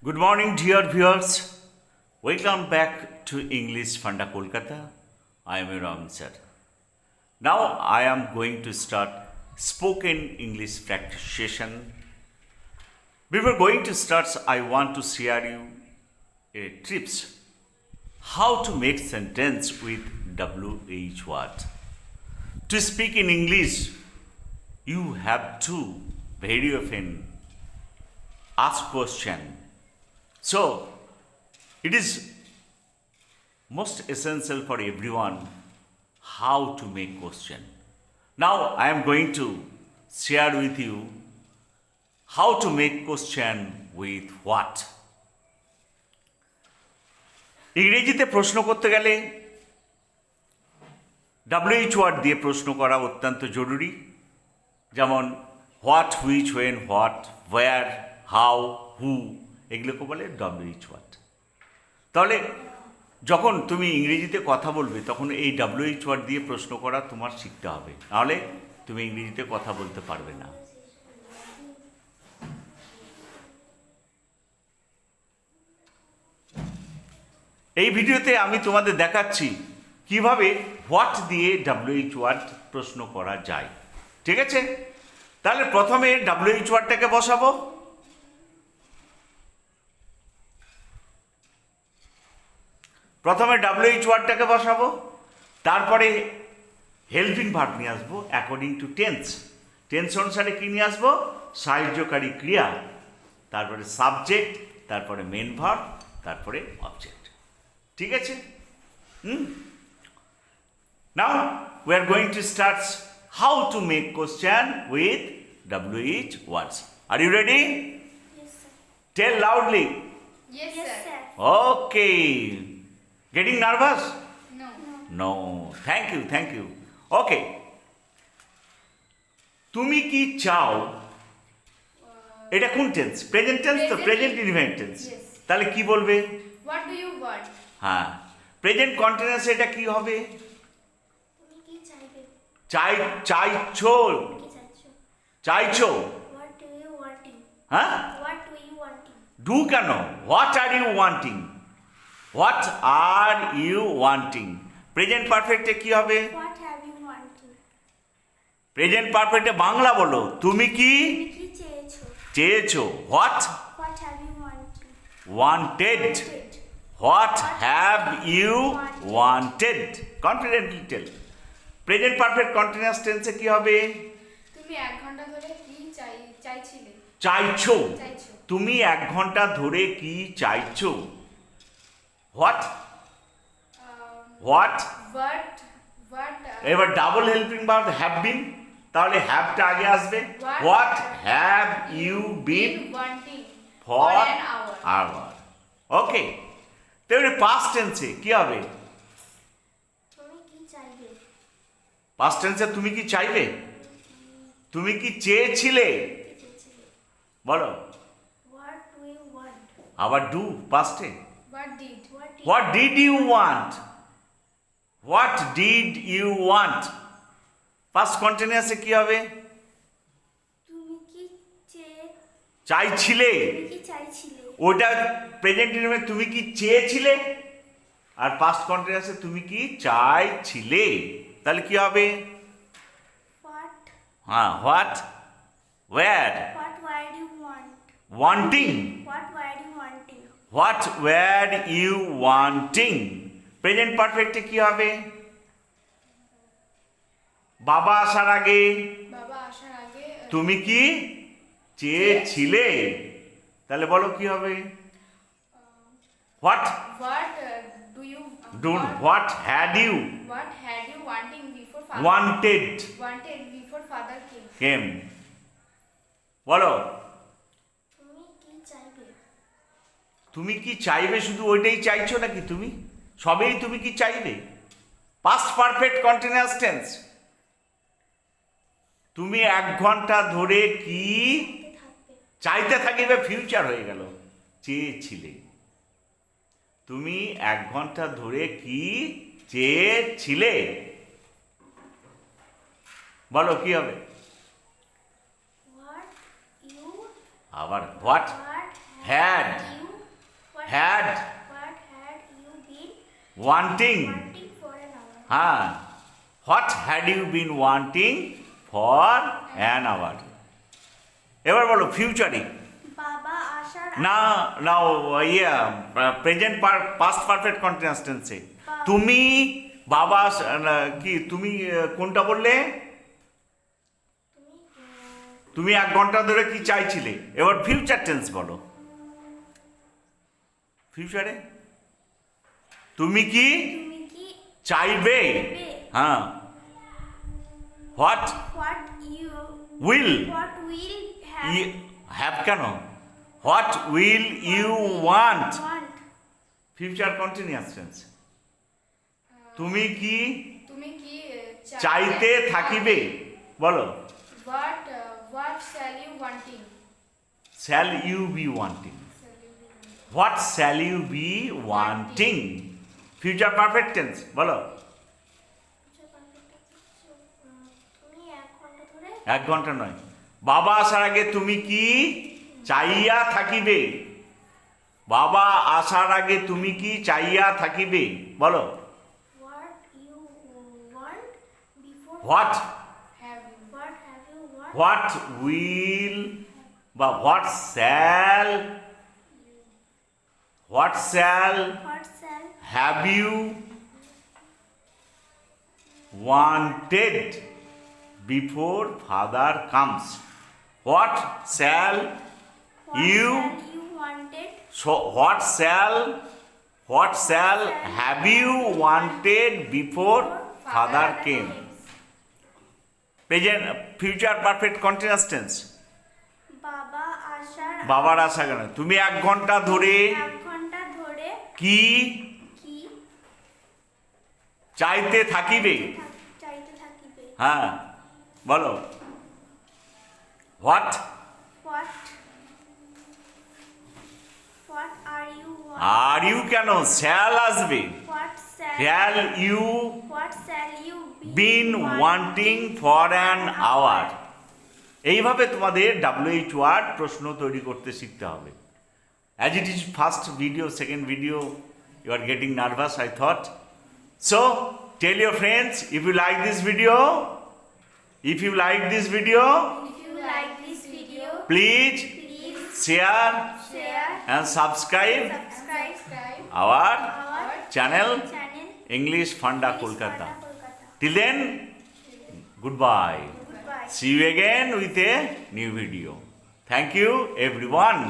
Good morning, dear viewers. Welcome back to English Funda Kolkata. I am your answer. Now I am going to start spoken English practice session. Before going to start, I want to share you a tips how to make sentence with WH word. To speak in English, you have to very often ask question. So, it is most essential for everyone how to make question. Now, I am going to share with you how to make question with what. ইংরেজিতে প্রশ্ন করতে গেলে WH word দিয়ে প্রশ্ন করা অত্যন্ত জরুরি। যেমন what, which, when, what, were, how, who, এগুলোকে বলে WH ওয়ার্ড। তাহলে যখন তুমি ইংরেজিতে কথা বলবে তখন এই WH ওয়ার্ড দিয়ে প্রশ্ন করা তোমার শিখতে হবে, নাহলে তুমি ইংরেজিতে কথা বলতে পারবে না। এই ভিডিওতে আমি তোমাদের দেখাচ্ছি কিভাবে হোয়াট দিয়ে WH ওয়ার্ড প্রশ্ন করা যায়। ঠিক আছে, তাহলে প্রথমে WH ওয়ার্ডটাকে বসাবো। তারপরে হেল্পিং ভার্ব নিয়ে আসবো অ্যাকর্ডিং টু টেন্স। টেন্স অনুসারে কি নিয়ে আসবো? সাহায্যকারী ক্রিয়া, তারপরে সাবজেক্ট, তারপরে মেন ভার্ব, তারপরে অবজেক্ট। ঠিক আছে? নাও we are going to start how to make question with WH words. Are you ready? Yes, sir. Tell loudly. Yes, sir. Okay. Getting nervous? No. No. Thank you. Okay. তুমি কি চাও? এটা কোন tense? Present tense তো, present indefinite tense. Yes. তাহলে কি বলবে? What do you want? হ্যাঁ, প্রেজেন্ট কন্টিনিউয়াস এটা কি হবে? তুমি কি চাইবে? চাইছো। কি চাইছো? চাইছো। What do you wanting? হ্যাঁ? What do you wanting? Do কেন? What are you wanting? What are you wanting? Present পারফেক্টে কি হবে? What have you wanting? প্রেজেন্ট পারফেক্টে বাংলা বলো। তুমি কি তুমি কি চেয়েছো? চেয়েছো? What What have you wanting? Wanted? Wanted. What have you wanted? Confidently tell. Present perfect continuous টেন্সে কি হবে? তুমি 1 ঘন্টা ধরে কি চাইছিলে? চাইছো। চাইছো। তুমি 1 ঘন্টা ধরে কি চাইছো? হোয়াট হোয়াট What এবার double helping verb have been, তাহলে হ্যাভটা আগে আসবে। What what have you been wanting for an hour? Hour. Okay, তাহলে পাস্ট টেন্সে কি হবে? তুমি কি চাইবে? পাস্ট টেন্সে তুমি কি চাইবে? তুমি কি চেয়েছিলে? কি চেয়েছিলে? বলো। What do you want? আবার ডু পাস্টে। What did? What did you want? What did you want? Past কন্টিনিউয়াসে কি হবে? তুমি কি চাইছিলে। তুমি কি চাইছিলে? ওটা প্রেজেন্ট ইনফিনিট তুমি কি চেয়েছিলে, আর পাস্ট কন্টিনিউয়াসে তুমি কি চাইছিলে। তাহলে কি হবে? What হ্যাঁ, what, were, were you want? Wanting. What were you wanting? What were you wanting? Present পারফেক্টে কি হবে? বাবা আসার আগে বাবা আসার আগে তুমি কি চেয়েছিলে? তাহলে বলো কি হবে? What what do you don't, what had you what had you wanting before father wanted wanted before father came? Came? বলো। তুমি কি চাইবে? তুমি কি চাইবে? শুধু ওইটাই চাইছো নাকি তুমি? সবেই তুমি কি চাইবে? Past perfect continuous tense. তুমি 1 ঘন্টা ধরে কি থাকবে। চাইতে থাকিবে, ফিউচার হয়ে গেল। চেয়েছিলে। তুমি 1 ঘন্টা ধরে কি চেয়েছিলে? বলো কি হবে? What you আবার what what had you had What had you been wanting. wanting for an hour? হ্যাঁ, what had you been wanting for an hour? এবার বলো ফিউচারে। বাবা আসার না না প্রেজেন্ট পাস্ট পারফেক্ট কন্টিনিউয়াস টেন্সে তুমি বাবা কি তুমি কোনটা বললে? তুমি 1 ঘন্টা ধরে কি চাইছিলে? এবার ফিউচার টেন্স বলো। ফিউচারে তুমি কি তুমি কি চাইবে? হ্যাঁ, what what you will what will have have কেন? What will you want? want future continuous tense. তুমি কি তুমি কি চাইতে থাকিবে? বলো। what shall you wanting? Shall you be wanting? What shall you be wanting? Future perfect tense বলো। তুমি 1 ঘন্টা ধরে 1 ঘন্টা নয়, বাবা আসার আগে তুমি কি চাইয়া থাকিবে? বাবা আসার আগে তুমি কি চাইয়া থাকিবে? বলো। what you want before what Have you? what have you want what will বা what shall what shall have you wanted before father comes? What shall what you shall you wanted so what shall have you wanted before father came? Present future perfect continuous tense. বাবা আসার বাবার আশা কেন? তুমি 1 ঘন্টা ধরে 1 ঘন্টা ধরে কি কি চাইতে থাকিবে? চাইতে থাকিবে হ্যাঁ, বলো। What what are you want are you কেন? শ্যাল আসবে। what shall you shall you been wanting for an hour. এইভাবে তোমাদের WH ওয়ার্ড প্রশ্ন তৈরি করতে শিখতে হবে। As it is first video, second video, you are getting nervous I thought. So tell your friends if you like this video, If you like this video, please please share share and subscribe subscribe our our channel channel English funda Kolkata. Kolkata. Till then, goodbye. Goodbye. See you again with a new video. Thank you, everyone.